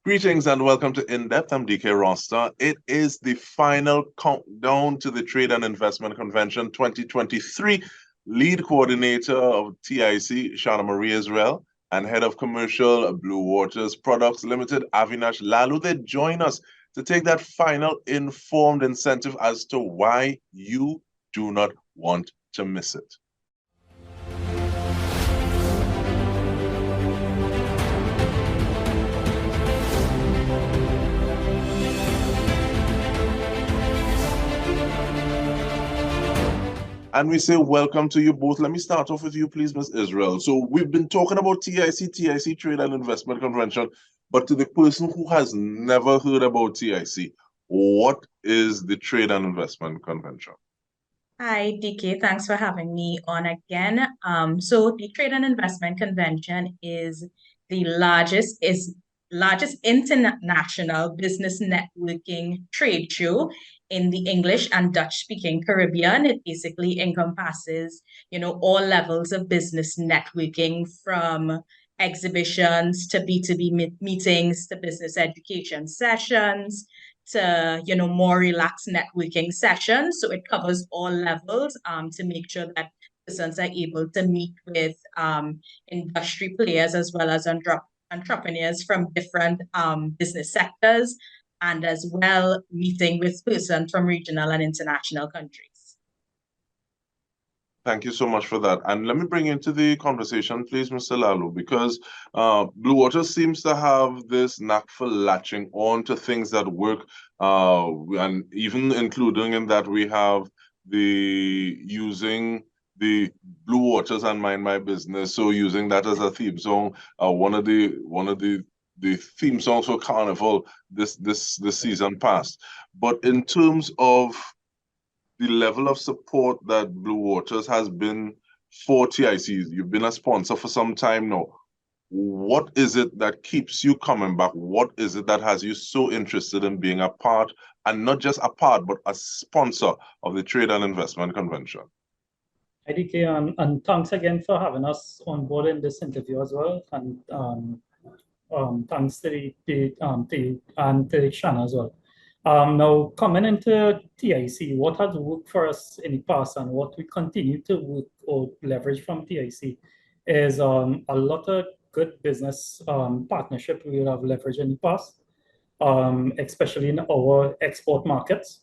Greetings and welcome to In-Depth. I'm Dike Rostant. It is the final countdown to the Trade and Investment Convention 2023. Lead coordinator of TIC, Shanna-Marie Israel, and head of commercial Blue Waters Products Ltd, Avinash Lalloo. They join us to take that final informed incentive as to why you do not want to miss it. And we say welcome to you both. Let me start off with you, please, Ms. Israel. So we've been talking about TIC Trade and Investment Convention, but to the person who has never heard about TIC, what is the Trade and Investment Convention? Hi, DK. Thanks for having me on again. So the Trade and Investment Convention is the largest international business networking trade show in the English and Dutch-speaking Caribbean. It basically encompasses, all levels of business networking, from exhibitions to B2B meetings to business education sessions to, more relaxed networking sessions. So it covers all levels to make sure that persons are able to meet with industry players as well as entrepreneurs from different business sectors, and as well meeting with persons from regional and international countries. Thank you so much for that. And let me bring into the conversation, please, Mr. Lalloo, because Blue Waters seems to have this knack for latching on to things that work, and even including in that we have using the Blue Waters and Mind My Business, so using that as a theme song, one of the theme songs for Carnival this season past. But in terms of the level of support that Blue Waters has been for TICs, you've been a sponsor for some time now. What is it that keeps you coming back? What is it that has you so interested in being a part, and not just a part, but a sponsor of the Trade and Investment Convention? Hi, DK, and thanks again for having us on board in this interview as well. And thanks to to Shanna as well. Now, coming into TIC, what has worked for us in the past and what we continue to work or leverage from TIC is a lot of good business partnership we have leveraged in the past, especially in our export markets.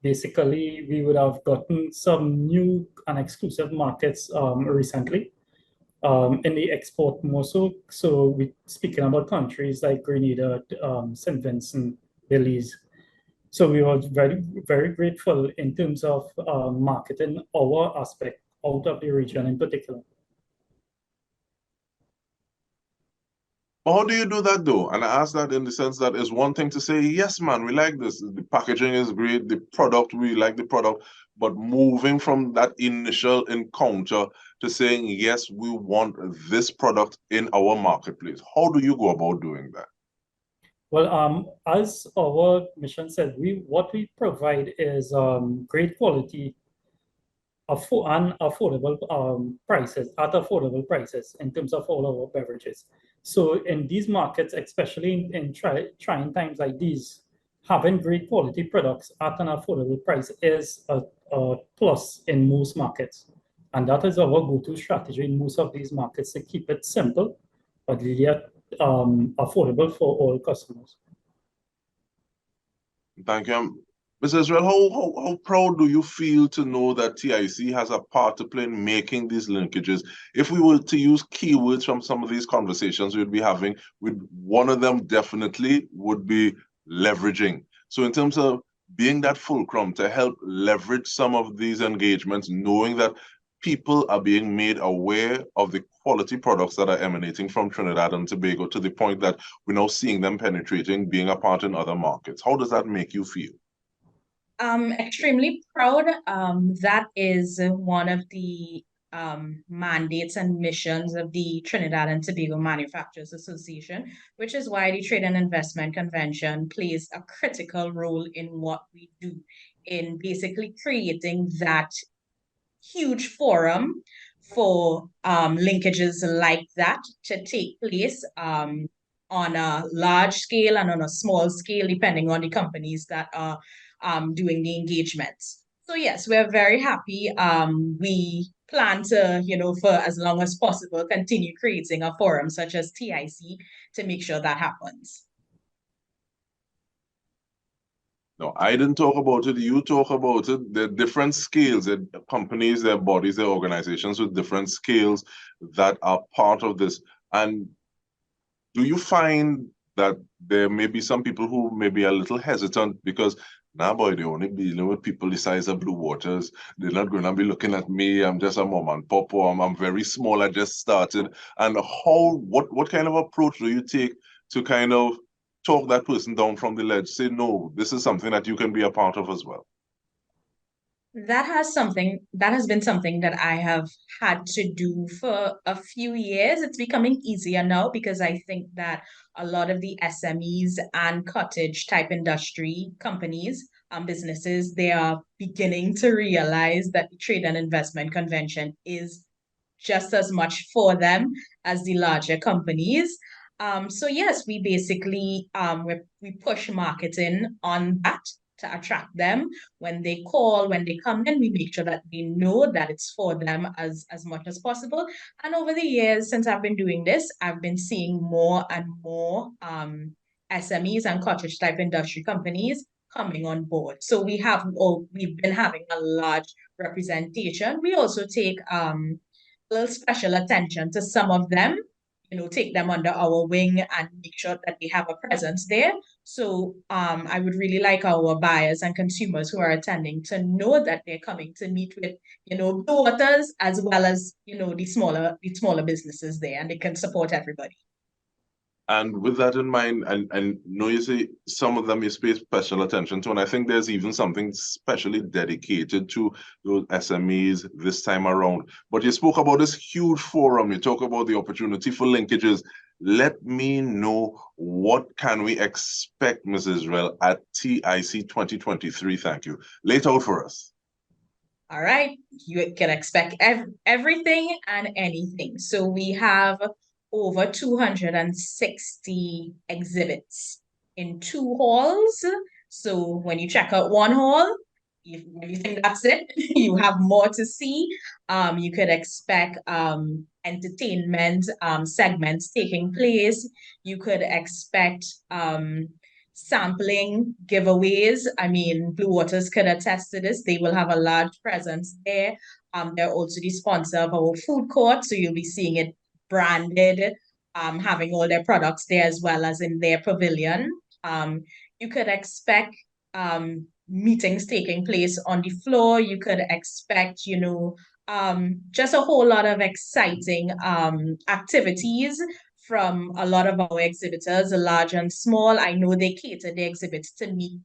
Basically, we would have gotten some new and exclusive markets recently in the export more so. So we're speaking about countries like Grenada, St. Vincent, Belize. So we were very, very grateful in terms of marketing our aspect out of the region in particular. How do you do that though? And I ask that in the sense that it's one thing to say, yes, man, we like this. The packaging is great. The product, we like the product. But moving from that initial encounter to saying, yes, we want this product in our marketplace. How do you go about doing that? Well, as our mission said, what we provide is great quality and affordable prices at affordable prices in terms of all our beverages. So in these markets, especially in trying times like these, having great quality products at an affordable price is a plus in most markets. And that is our go-to strategy in most of these markets, to keep it simple, but yet affordable for all customers. Thank you. Ms. Israel, how proud do you feel to know that TIC has a part to play in making these linkages? If we were to use keywords from some of these conversations we'd be having, one of them definitely would be leveraging. So in terms of being that fulcrum to help leverage some of these engagements, knowing that people are being made aware of the quality products that are emanating from Trinidad and Tobago, to the point that we're now seeing them penetrating, being a part in other markets. How does that make you feel? Extremely proud. That is one of the mandates and missions of the Trinidad and Tobago Manufacturers Association, which is why the Trade and Investment Convention plays a critical role in what we do, in basically creating that huge forum for linkages like that to take place on a large scale and on a small scale, depending on the companies that are doing the engagements. So yes, we're very happy. We plan to, for as long as possible, continue creating a forum such as TIC to make sure that happens. No, I didn't talk about it. You talk about it. There are different scales. There are companies, there are bodies, there are organizations with different scales that are part of this. And do you find that there may be some people who may be a little hesitant because, nah, boy, they only be dealing with people the size of Blue Waters. They're not going to be looking at me. I'm just a mom and pop, or I'm very small. I just started. And what kind of approach do you take to kind of talk that person down from the ledge? Say, no, this is something that you can be a part of as well. That has been something that I have had to do for a few years. It's becoming easier now because I think that a lot of the SMEs and cottage type industry companies, businesses, they are beginning to realize that the Trade and Investment Convention is just as much for them as the larger companies. So yes, we basically we push marketing on that to attract them. When they call, when they come in, we make sure that they know that it's for them as much as possible. And over the years, since I've been doing this, I've been seeing more and more SMEs and cottage type industry companies coming on board. So we've been having a large representation. We also take little special attention to some of them, take them under our wing and make sure that they have a presence there. So I would really like our buyers and consumers who are attending to know that they're coming to meet with, Blue Waters as well as, the smaller businesses there, and they can support everybody. And with that in mind, and know you say some of them you pay special attention to, and I think there's even something specially dedicated to those SMEs this time around. But you spoke about this huge forum. You talk about the opportunity for linkages. Let me know, what can we expect, Ms. Israel, at TIC 2023? Thank you. Lay it out for us. All right, you can expect everything and anything. So we have over 260 exhibits in 2 halls. So when you check out one hall, if you think that's it, you have more to see. You could expect entertainment segments taking place. You could expect sampling giveaways. I mean, Blue Waters could attest to this. They will have a large presence there. They're also the sponsor of our food court, so you'll be seeing it branded, having all their products there as well as in their pavilion. You could expect meetings taking place on the floor. You could expect, just a whole lot of exciting activities from a lot of our exhibitors, large and small. I know they cater their exhibits to meet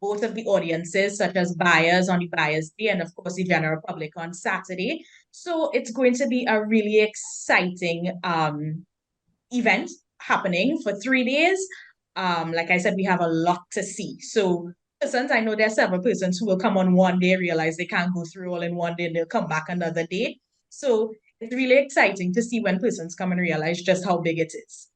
both of the audiences, such as buyers on the Buyers Day and, of course, the general public on Saturday. So it's going to be a really exciting event happening for 3 days. Like I said, we have a lot to see. So persons, I know there are several persons who will come on one day, realize they can't go through all in one day, and they'll come back another day. So it's really exciting to see when persons come and realize just how big it is.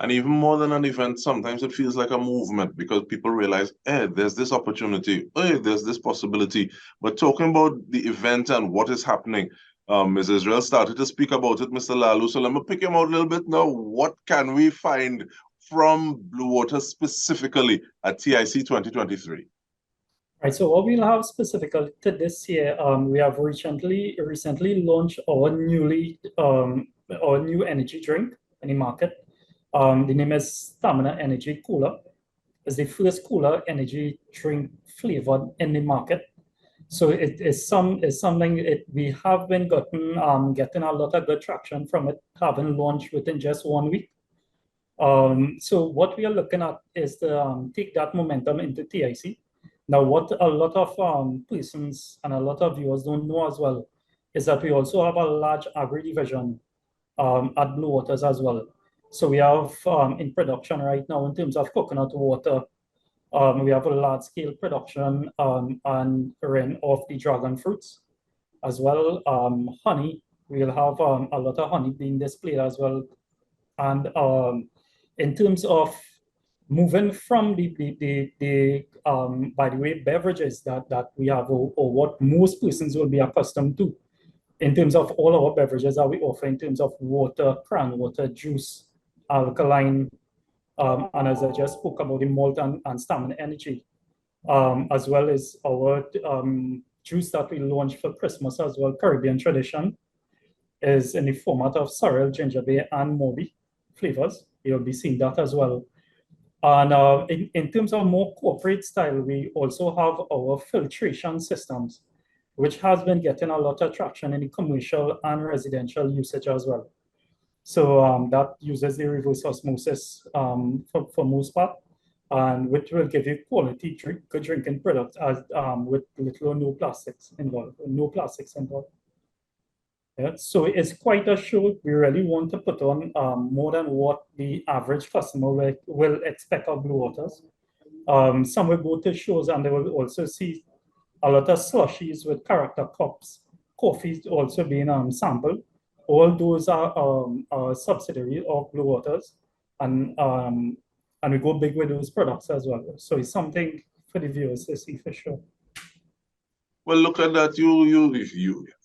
And even more than an event, sometimes it feels like a movement because people realize, hey, there's this opportunity, hey, there's this possibility. But talking about the event and what is happening, Ms. Israel started to speak about it, Mr. Lalloo. So let me pick him out a little bit now. What can we find from Blue Waters specifically at TIC 2023? Right, so what we'll have specifically to this year, we have recently launched our new energy drink in the market. The name is Stamina Energy Cooler. It's the first cooler energy drink flavored in the market. So it is something we have been getting a lot of good traction from it, having launched within just 1 week. So what we are looking at is to take that momentum into TIC. Now, what a lot of persons and a lot of viewers don't know as well is that we also have a large agri division at Blue Waters as well. So we have in production right now in terms of coconut water, we have a large scale production and of the dragon fruits as well. Honey, we'll have a lot of honey being displayed as well And in terms of moving from by the way, beverages that we have, or what most persons will be accustomed to, in terms of all our beverages that we offer, in terms of water, cran water, juice, alkaline, and as I just spoke about, the malt and stamina energy, as well as our juice that we launched for Christmas as well, Caribbean Tradition, is in the format of sorrel, ginger beer, and mobi flavors. You'll be seeing that as well. And in terms of more corporate style, we also have our filtration systems, which has been getting a lot of traction in the commercial and residential usage as well. So that uses the reverse osmosis for most part, and which will give you quality good drinking products as with little or no plastics involved. Yeah, so it's quite a show. We really want to put on more than what the average customer will expect of Blue Waters. Some will go to shows and they will also see a lot of slushies with character cups, coffees also being sampled. All those are subsidiary of Blue Waters, and we go big with those products as well. So it's something for the viewers to see for sure. Well, look at that.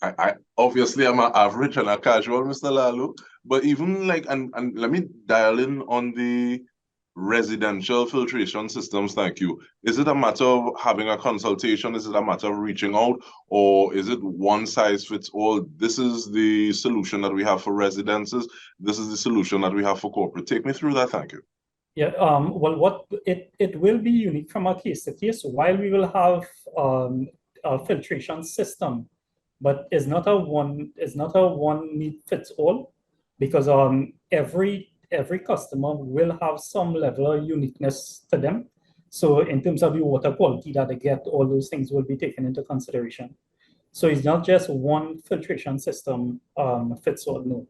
I obviously I'm an average and a casual, Mr. Lalloo, but even like, and let me dial in on the residential filtration systems. Thank you. Is it a matter of having a consultation? Is it a matter of reaching out, or is it one size fits all? This is the solution that we have for residences. This is the solution that we have for corporate. Take me through that. Thank you. Yeah, well, it will be unique from a case to case. While we will have a filtration system, but it's not a one meat fits all, because every customer will have some level of uniqueness to them. So in terms of the water quality that they get, all those things will be taken into consideration. So it's not just one filtration system fits all. No,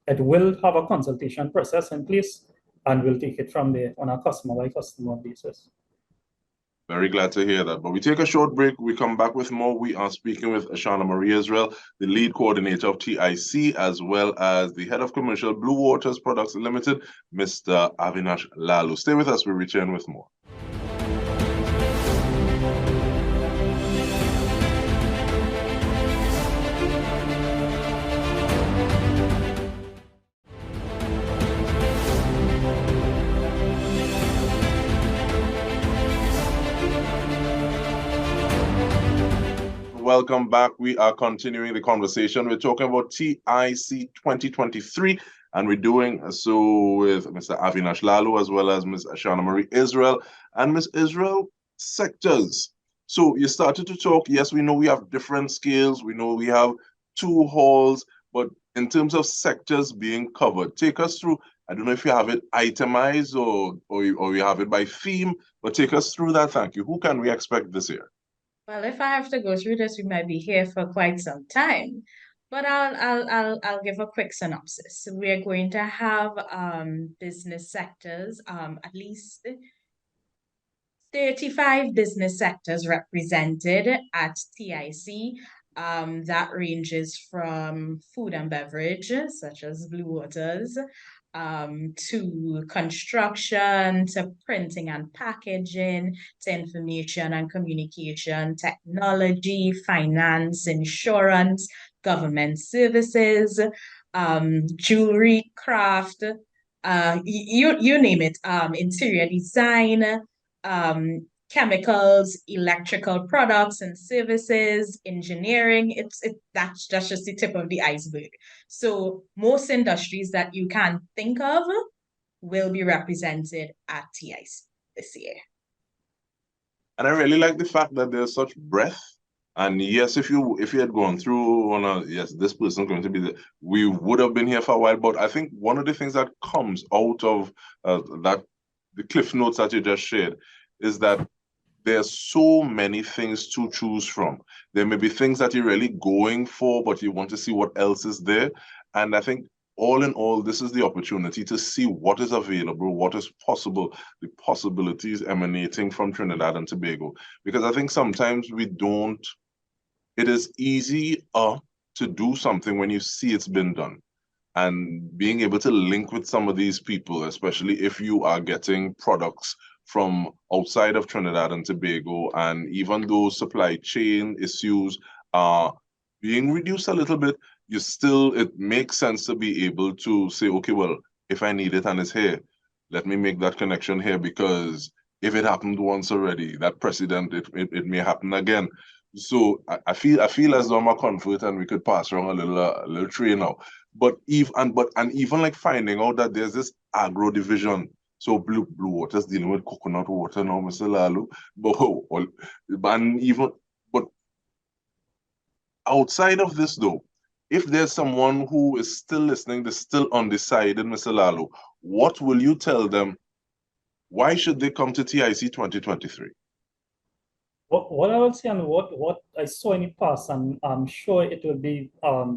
it will have a consultation process in place, and we'll take it from there on a customer by customer basis. Very glad to hear that. But we take a short break. We come back with more. We are speaking with Shanna-Marie Israel, the lead coordinator of TIC, as well as the head of commercial Blue Waters Products Ltd, Mr. Avinash Lalloo. Stay with us. We return with more. Welcome back. We are continuing the conversation. We're talking about TIC 2023, and we're doing so with Mr. Avinash Lalloo as well as Ms. Shanna-Marie Israel. And Ms. Israel, sectors. So you started to talk, yes, we know we have different scales. We know we have 2 halls, but in terms of sectors being covered, take us through. I don't know if you have it itemized or you have it by theme, but take us through that. Thank you. Who can we expect this year? Well, if I have to go through this, we might be here for quite some time. But I'll give a quick synopsis. So we're going to have business sectors, at least 35 business sectors represented at TIC. That ranges from food and beverage, such as Blue Waters, to construction, to printing and packaging, to information and communication, technology, finance, insurance, government services, jewelry, craft, you name it, interior design, chemicals, electrical products and services, engineering. That's just the tip of the iceberg. So most industries that you can think of will be represented at TIC this year. And I really like the fact that there's such breadth. And yes, if you had gone through yes, this person's going to be we would have been here for a while. But I think one of the things that comes out of the cliff notes that you just shared is that there's so many things to choose from. There may be things that you're really going for, but you want to see what else is there. And I think all in all, this is the opportunity to see what is available, what is possible, the possibilities emanating from Trinidad and Tobago. Because I think sometimes it is easy to do something when you see it's been done. and being able to link with some of these people, especially if you are getting products from outside of Trinidad and Tobago, and even though supply chain issues are being reduced a little bit, it makes sense to be able to say, okay, well, if I need it and it's here, let me make that connection here, because if it happened once already, that precedent, it may happen again. So I feel as though I'm a convert and we could pass around a little tray now. But even like finding out that there's this agro division. So Blue Waters dealing with coconut water now, Mr. Lalloo. But outside of this though, if there's someone who is still listening, that's still undecided, Mr. Lalloo, what will you tell them? Why should they come to TIC 2023? What I would say, and what I saw in the past, and I'm sure it will be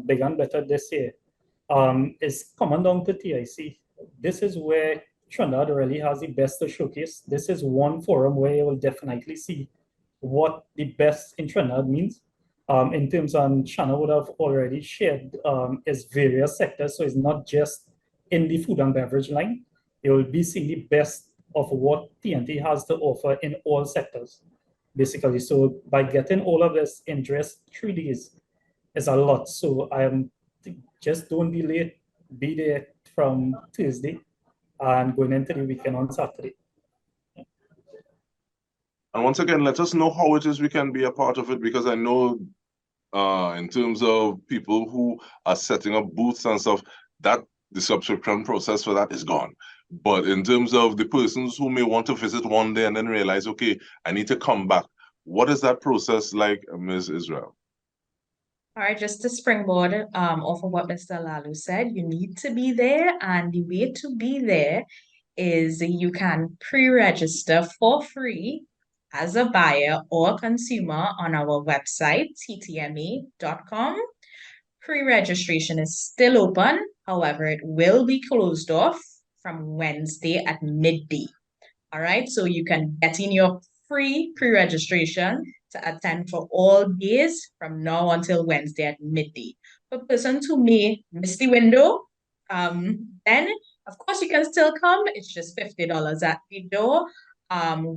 bigger and better this year, is coming down to TIC. This is where Trinidad really has the best to showcase. This is one forum where you will definitely see what the best in Trinidad means. In terms of, Shanna would have already shared, is various sectors. So it's not just in the food and beverage line. You will be seeing the best of what TNT has to offer in all sectors, basically. So by getting all of this in just 3 days is a lot. So just don't be late. Be there from Thursday and going into the weekend on Saturday. And once again, let us know how it is we can be a part of it, because I know in terms of people who are setting up booths and stuff, that the subscription process for that is gone. But in terms of the persons who may want to visit one day and then realize, okay, I need to come back, what is that process like, Ms. Israel? All right, just to springboard off of what Mr. Lalloo said, you need to be there, and the way to be there is you can pre-register for free as a buyer or consumer on our website, ttma.com. Pre-registration is still open. However, it will be closed off from Wednesday at midday. All right, so you can get in your free pre-registration to attend for all days from now until Wednesday at midday. For persons who may miss the window, then of course you can still come. It's just $50 at the door.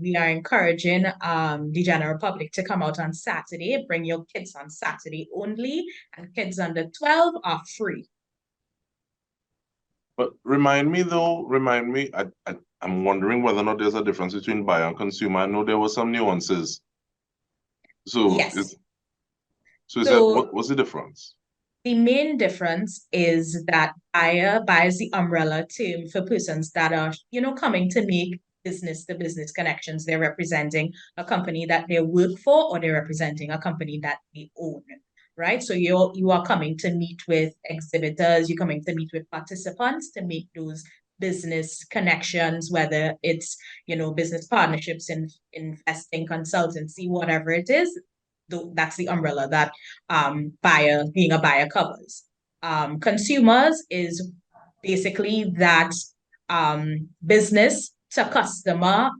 We are encouraging the general public to come out on Saturday. Bring your kids on Saturday only, and kids under 12 are free. But remind me, I'm wondering whether or not there's a difference between buyer and consumer. I know there were some nuances. So, yes. What's the difference? The main difference is that buyer buys the umbrella term for persons that are, coming to make business-to-business connections. They're representing a company that they work for, or they're representing a company that they own, right? So you are coming to meet with exhibitors, you're coming to meet with participants to make those business connections, whether it's, business partnerships, in investing, consultancy, whatever it is. That's the umbrella that being a buyer covers. Consumers is basically that business to customer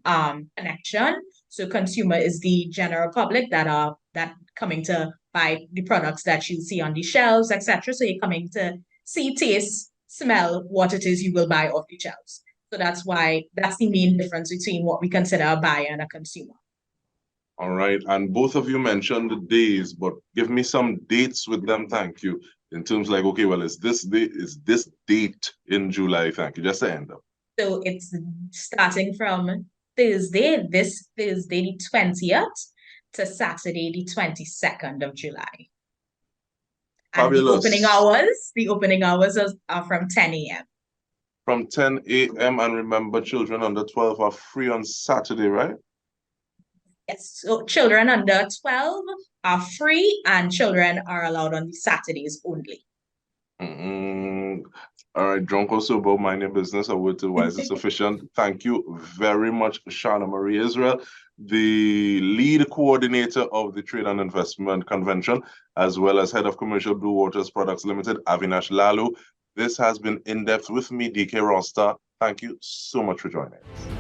connection. So consumer is the general public that coming to buy the products that you see on the shelves, etc. So you're coming to see, taste, smell what it is you will buy off the shelves. So that's the main difference between what we consider a buyer and a consumer. All right, and both of you mentioned the days, but give me some dates with them, thank you. In terms like, okay, well, is this date in July? Thank you. Just to end up. So it's starting from Thursday, this Thursday the 20th, to Saturday the 22nd of July. Fabulous. And the opening hours are from 10 a.m. From 10 a.m. And remember, children under 12 are free on Saturday, right? Yes, so children under 12 are free, and children are allowed on the Saturdays only. All right, drunk or sober, mind your business. A word to wise is sufficient. Thank you very much, Shanna-Marie Israel, the lead coordinator of the Trade and Investment Convention, as well as head of commercial Blue Waters Products Ltd, Avinash Lalloo. This has been In Depth with me, Dike Rostant. Thank you so much for joining us.